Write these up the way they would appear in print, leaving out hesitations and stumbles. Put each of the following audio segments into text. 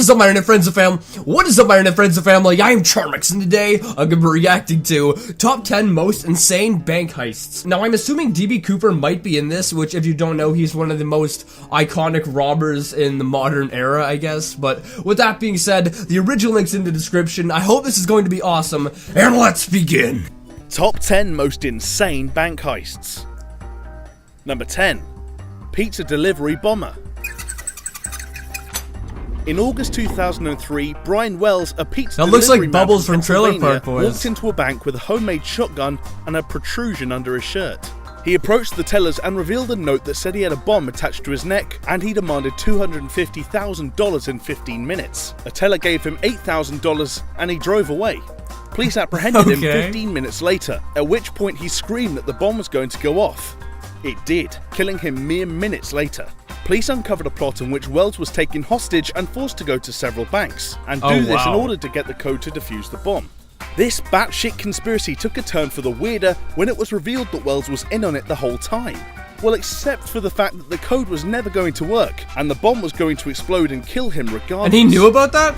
is up, my internet friends and fam? What is up, my internet friends and family? I am Charmx, and today I'm gonna be reacting to top 10 most insane bank heists. Now, I'm assuming DB Cooper might be in this, which, if you don't know, he's one of the most iconic robbers in the modern era, I guess. But with that being said, the original link's in the description. I hope this is going to be awesome, and let's begin. Top 10 most insane bank heists. Number 10. Pizza delivery bomber. In August 2003, Brian Wells, a pizza that delivery looks like man Bubbles from Trailer Park Boys, walked into a bank with a homemade shotgun and a protrusion under his shirt. He approached the tellers and revealed a note that said he had a bomb attached to his neck and he demanded $250,000 in 15 minutes. A teller gave him $8,000 and he drove away. Police apprehended him 15 minutes later, at which point he screamed that the bomb was going to go off. It did, killing him mere minutes later. Police uncovered a plot in which Wells was taken hostage and forced to go to several banks, and do this in order to get the code to defuse the bomb. This batshit conspiracy took a turn for the weirder when it was revealed that Wells was in on it the whole time. Well, except for the fact that the code was never going to work, and the bomb was going to explode and kill him regardless. And he knew about that?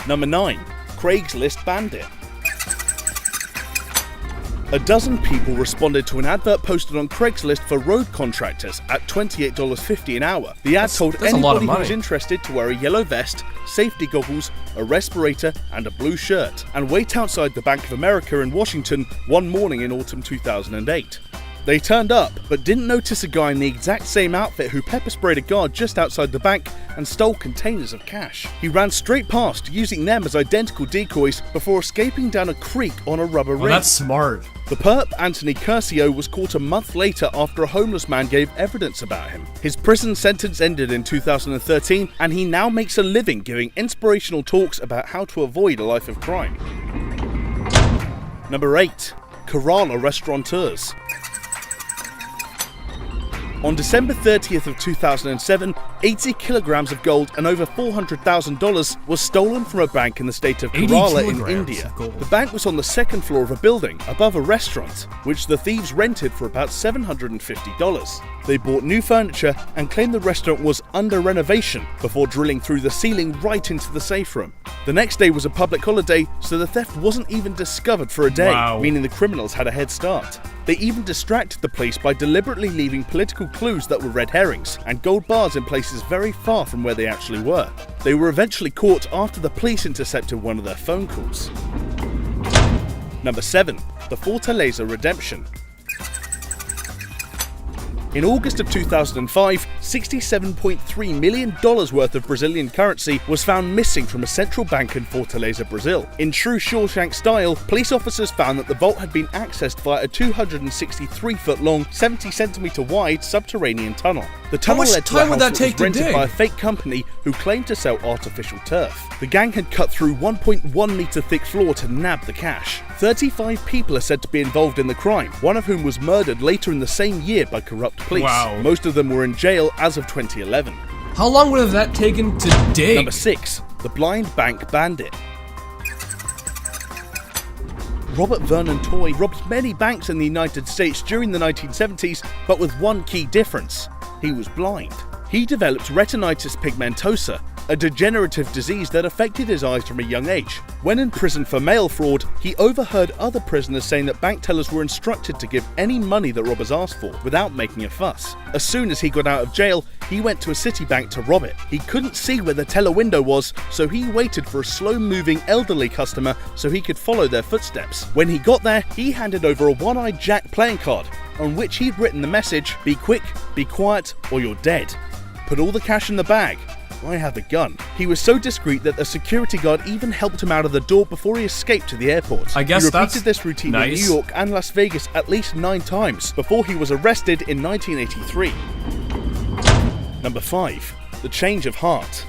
Number 9. Craigslist bandit. A dozen people responded to an advert posted on Craigslist for road contractors at $28.50 an hour. The ad told anybody who was interested to wear a yellow vest, safety goggles, a respirator, and a blue shirt, and wait outside the Bank of America in Washington one morning in autumn 2008. They turned up, but didn't notice a guy in the exact same outfit who pepper sprayed a guard just outside the bank and stole containers of cash. He ran straight past, using them as identical decoys before escaping down a creek on a rubber ring. That's smart. The perp, Anthony Curcio, was caught a month later after a homeless man gave evidence about him. His prison sentence ended in 2013, and he now makes a living giving inspirational talks about how to avoid a life of crime. Number 8. Kerala restaurateurs. On December 30th of 2007, 80 kilograms of gold and over $400,000 was stolen from a bank in the state of Kerala in India. The bank was on the second floor of a building above a restaurant, which the thieves rented for about $750. They bought new furniture and claimed the restaurant was under renovation before drilling through the ceiling right into the safe room. The next day was a public holiday, so the theft wasn't even discovered for a day, meaning the criminals had a head start. They even distracted the police by deliberately leaving political clues that were red herrings and gold bars in places very far from where they actually were. They were eventually caught after the police intercepted one of their phone calls. Number 7. The Fortaleza redemption. In August of 2005, $67.3 million worth of Brazilian currency was found missing from a central bank in Fortaleza, Brazil. In true Shawshank style, police officers found that the vault had been accessed via a 263-foot-long, 70-centimeter-wide subterranean tunnel. The tunnel led to a house that was rented by a fake company who claimed to sell artificial turf. The gang had cut through 1.1-meter thick floor to nab the cash. 35 people are said to be involved in the crime, one of whom was murdered later in the same year by corrupt police. Most of them were in jail as of 2011. How long would have that taken to dig? Number 6. The blind bank bandit. Robert Vernon Toy robbed many banks in the United States during the 1970s, but with one key difference. He was blind. He developed retinitis pigmentosa, a degenerative disease that affected his eyes from a young age. When in prison for mail fraud, he overheard other prisoners saying that bank tellers were instructed to give any money that robbers asked for, without making a fuss. As soon as he got out of jail, he went to a city bank to rob it. He couldn't see where the teller window was, so he waited for a slow-moving elderly customer so he could follow their footsteps. When he got there, he handed over a one-eyed Jack playing card, on which he'd written the message, "Be quick, be quiet, or you're dead. Put all the cash in the bag. I have a gun." He was so discreet that a security guard even helped him out of the door before he escaped to the airport. I guess he repeated this routine in New York and Las Vegas at least 9 times before he was arrested in 1983. Number 5. The change of heart.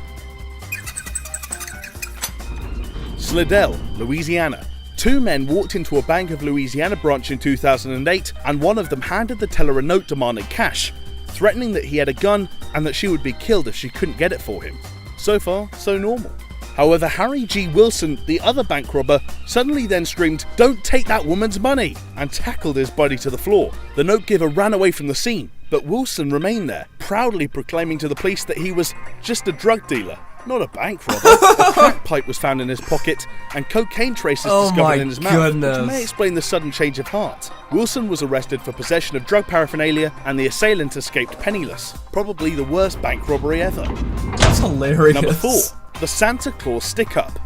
Slidell, Louisiana. 2 men walked into a Bank of Louisiana branch in 2008, and one of them handed the teller a note demanding cash, threatening that he had a gun and that she would be killed if she couldn't get it for him. So far, so normal. However, Harry G. Wilson, the other bank robber, suddenly then screamed, "Don't take that woman's money!" and tackled his buddy to the floor. The note giver ran away from the scene. But Wilson remained there, proudly proclaiming to the police that he was just a drug dealer, not a bank robber. A crack pipe was found in his pocket, and cocaine traces discovered in his mouth, which may explain the sudden change of heart. Wilson was arrested for possession of drug paraphernalia, and the assailant escaped penniless. Probably the worst bank robbery ever. That's hilarious. Number 4. The Santa Claus Stick-Up.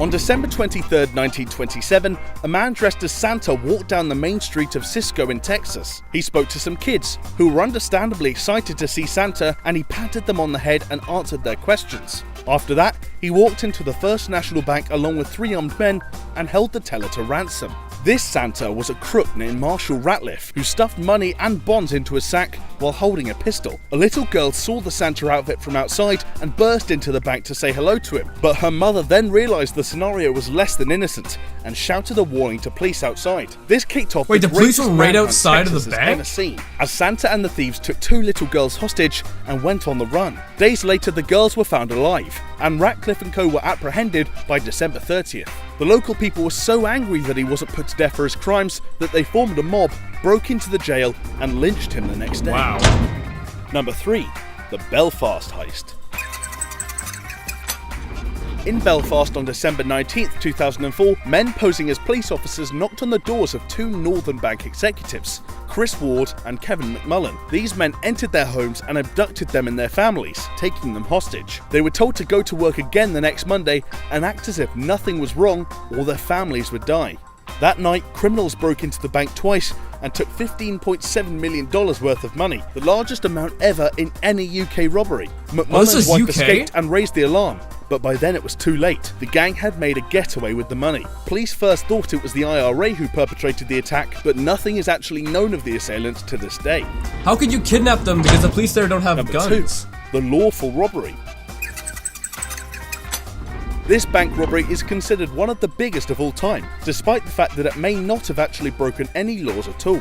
On December 23, 1927, a man dressed as Santa walked down the main street of Cisco in Texas. He spoke to some kids, who were understandably excited to see Santa, and he patted them on the head and answered their questions. After that, he walked into the First National Bank along with 3 armed men and held the teller to ransom. This Santa was a crook named Marshall Ratliff, who stuffed money and bonds into a sack while holding a pistol. A little girl saw the Santa outfit from outside and burst into the bank to say hello to him, but her mother then realised the scenario was less than innocent and shouted a warning to police outside. This kicked off the police were right outside of the bank? Ever seen, as Santa and the thieves took 2 little girls hostage and went on the run. Days later, the girls were found alive, and Ratcliffe and co were apprehended by December 30th. The local people were so angry that he wasn't put to death for his crimes that they formed a mob, broke into the jail, and lynched him the next day. Wow. Number 3. The Belfast Heist. In Belfast on December 19, 2004, men posing as police officers knocked on the doors of 2 Northern Bank executives, Chris Ward and Kevin McMullen. These men entered their homes and abducted them and their families, taking them hostage. They were told to go to work again the next Monday and act as if nothing was wrong or their families would die. That night, criminals broke into the bank twice and took $15.7 million worth of money, the largest amount ever in any UK robbery. McMullen's wife escaped and raised the alarm, but by then it was too late. The gang had made a getaway with the money. Police first thought it was the IRA who perpetrated the attack, but nothing is actually known of the assailants to this day. How could you kidnap them because the police there don't have Number guns? 2. The lawful robbery. This bank robbery is considered one of the biggest of all time, despite the fact that it may not have actually broken any laws at all.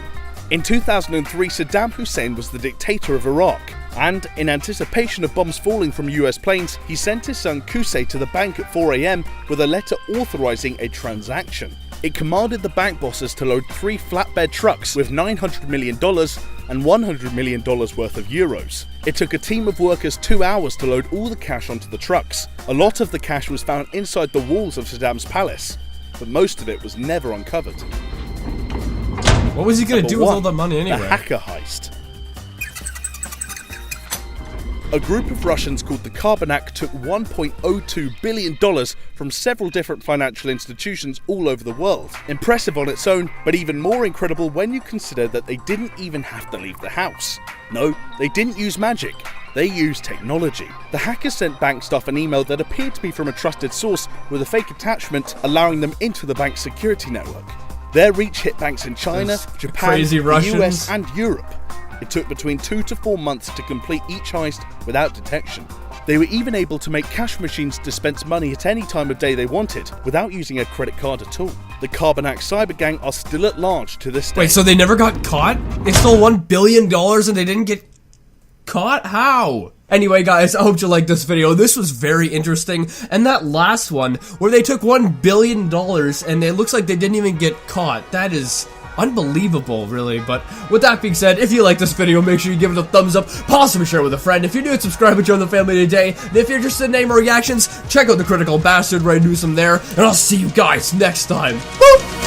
In 2003, Saddam Hussein was the dictator of Iraq, and in anticipation of bombs falling from US planes, he sent his son Qusay to the bank at 4 AM with a letter authorizing a transaction. It commanded the bank bosses to load 3 flatbed trucks with $900 million and $100 million worth of euros. It took a team of workers 2 hours to load all the cash onto the trucks. A lot of the cash was found inside the walls of Saddam's palace, but most of it was never uncovered. What was he going to do with all the money anyway? The hacker heist. A group of Russians called the Karbanak took $1.02 billion from several different financial institutions all over the world. Impressive on its own, but even more incredible when you consider that they didn't even have to leave the house. No, they didn't use magic. They used technology. The hackers sent bank staff an email that appeared to be from a trusted source with a fake attachment allowing them into the bank's security network. Their reach hit banks in China, Japan, the US and Europe. It took between 2 to 4 months to complete each heist without detection. They were even able to make cash machines dispense money at any time of day they wanted, without using a credit card at all. The Karbanak cyber gang are still at large to this day. Wait, so they never got caught? They stole $1 billion and they didn't get caught? How? Anyway, guys, I hope you liked this video. This was very interesting. And that last one, where they took $1 billion and it looks like they didn't even get caught. That is unbelievable, really. But with that being said, if you like this video, make sure you give it a thumbs up, possibly share it with a friend. If you're new, subscribe and join the family today. And if you're interested in more reactions, check out the Critical Bastard where I do some there. And I'll see you guys next time. Woo!